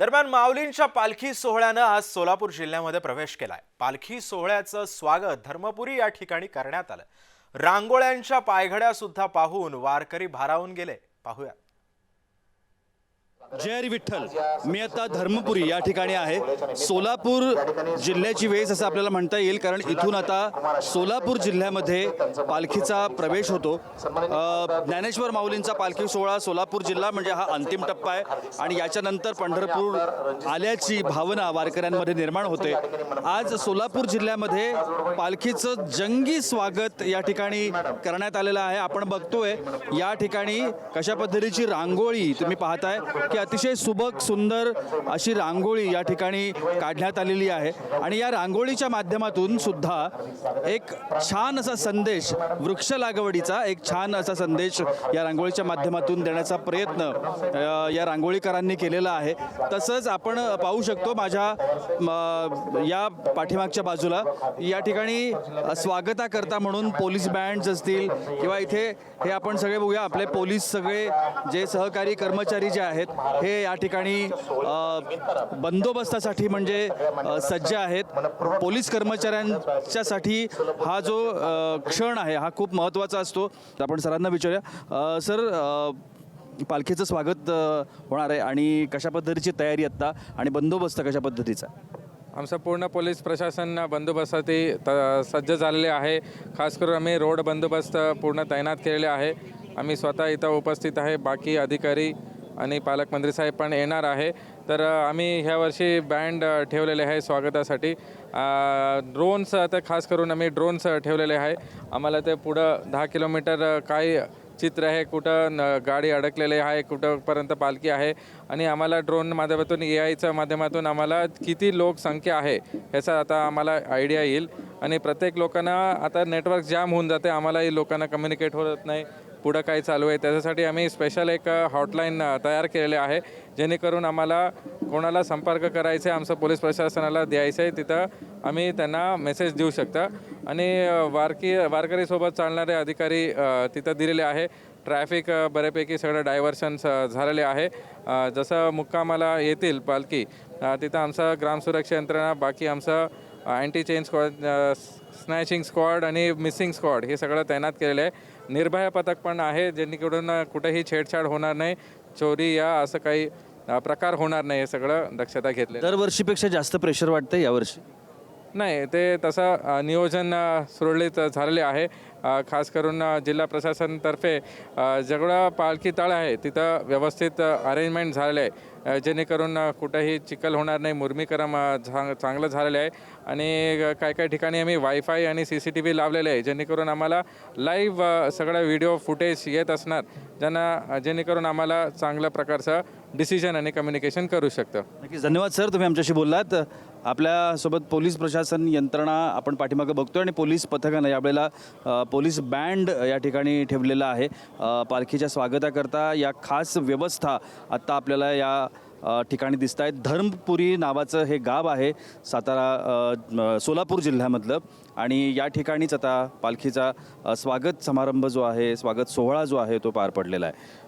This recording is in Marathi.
दरम्यान माऊलींच्या पालखी सोहळ्यानं आज सोलापूर जिल्ह्यामध्ये प्रवेश केलाय। पालखी सोहळ्याचं स्वागत धर्मपुरी या ठिकाणी करण्यात आलं। रांगोळ्यांच्या पायघड्या सुद्धा पाहून वारकरी भारावून गेले। पाहूया। जय हरी विठ्ठल। मी आता धर्मपुरी या ठिकाणी आहे। सोलापूर जिल्ह्याची वेस असं आपल्याला म्हणता येईल, कारण इथून आता सोलापूर जिल्ह्यामध्ये पालखीचा प्रवेश होतो। ज्ञानेश्वर माऊलींचा पालखी सोहळा सोलापूर जिल्हा म्हणजे हा अंतिम टप्पा आहे आणि याच्यानंतर पंढरपूर आल्याची भावना वारकऱ्यांमध्ये निर्माण होते। आज सोलापूर जिल्ह्यामध्ये पालखीचं जंगी स्वागत या ठिकाणी करण्यात आलेलं आहे। आपण बघतोय या ठिकाणी कशा पद्धतीची रांगोळी तुम्ही पाहताय की अतिशय सुबक सुंदर अशी रांगोळी या ठिकाणी काढण्यात आलेली आहे आणि या रांगोळीच्या माध्यमातून सुद्धा एक छान असा संदेश, वृक्ष लागवडीचा एक छान असा संदेश या रांगोळीच्या माध्यमातून देण्याचा प्रयत्न या रांगोळीकरांनी केलेला आहे। तसंच आपण पाहू शकतो माझ्या या पाठीमागच्या बाजूला या ठिकाणी स्वागताकरता म्हणून पोलीस बँड्स असतील किंवा इथे हे आपण सगळे बघूया, आपले पोलीस सगळे जे सहकारी कर्मचारी जे आहेत हे या ठिकाणी बंदोबस्तासाठी म्हणजे सज्ज आहेत। पोलीस कर्मचाऱ्यांच्यासाठी हा जो क्षण आहे हा खूप महत्त्वाचा असतो। आपण सरांना विचारूया, सर पालखीचं स्वागत होणार आहे आणि कशा पद्धतीची तयारी आता आणि बंदोबस्त कशा पद्धतीचा? आमचं पूर्ण पोलीस प्रशासन बंदोबस्तासाठी सज्ज झालेले आहे। खास करून आम्ही रोड बंदोबस्त पूर्ण तैनात केलेले आहे। आम्ही स्वतः इथं उपस्थित आहे, बाकी अधिकारी आणि पालकमंत्री साहेब पण येणार आहे। तर आम्ही ह्या वर्षी बँड ठेवलेले आहे स्वागतासाठी। ड्रोन्स तर खास करून आम्ही ड्रोन्स ठेवलेले आहे। आम्हाला ते पुढं 10 किलोमीटर काय चित्र आहे, कुठं गाडी अडकलेली आहे, कुठंपर्यंत पालखी आहे आणि आम्हाला ड्रोन माध्यमातून AIच्या माध्यमातून आम्हाला किती लोकसंख्या आहे ह्याचा आता आम्हाला आयडिया येईल आणि प्रत्येक लोकांना आता नेटवर्क जाम होऊन जाते, आम्हालाही लोकांना कम्युनिकेट होत नाही पुढं काय चालू आहे। त्याच्यासाठी आम्ही स्पेशल एक हॉटलाईन तयार केलेले आहे, जेणेकरून आम्हाला कोणाला संपर्क करायचा आहे, आमचं पोलीस प्रशासनाला द्यायचं आहे, तिथं आम्ही त्यांना मेसेज देऊ शकता आणि वारकरीसोबत चालणारे अधिकारी तिथं दिलेले आहे। ट्रॅफिक बऱ्यापैकी सगळं डायव्हर्शन्स झालेले आहे। जसं मुक्कामाला येतील पालखी तिथं आमचं ग्रामसुरक्षा यंत्रणा, बाकी आमचं anti chain squad, snatching squad आणि मिसिंग स्क्वॉड हे सगळं तैनात केलेलं आहे। निर्भया पथक पण आहे, जेणेकरून कुठेही छेडछाड होणार नाही, चोरी या असं काही प्रकार होणार नाही, हे सगळं दक्षता घेतली। दरवर्षीपेक्षा जास्त प्रेशर वाटतं यावर्षी? नाही, ते तसं नियोजन सुरळीत झालेले आहे। खास करून जिल्हा प्रशासनातर्फे जेवढं पालखी तळ आहे तिथं व्यवस्थित अरेंजमेंट झालेलं आहे, जेणेकरून कुठंही चिखल होणार नाही, मुरमीकरण चांगलं झालेलं आहे आणि काही ठिकाणी आम्ही वायफाय आणि CCTV लावलेले आहे, जेणेकरून आम्हाला लाईव्ह सगळं व्हिडिओ फुटेज येत असणार, जेणेकरून आम्हाला चांगल्या प्रकारचं डिसिजन आणि कम्युनिकेशन करू शकतं। नक्कीच, धन्यवाद सर, तुम्ही आमच्याशी बोललात। आपल्यासोबत पोलीस प्रशासन यंत्रणा आपण पाठीमागे बघतोय आणि पोलीस पथकानं यावेळेला पोलीस बँड या ठिकाणी ठेवलेला आहे। पालखीच्या स्वागताकरता या खास व्यवस्था आत्ता आपल्याला या ठिकाणी दिसत आहेत। धर्मपुरी नावाचं हे गाव आहे सोलापूर जिल्ह्यामधलं आणि या ठिकाणीच आता पालखीचा स्वागत समारंभ जो आहे, स्वागत सोहळा जो आहे तो पार पडलेला आहे।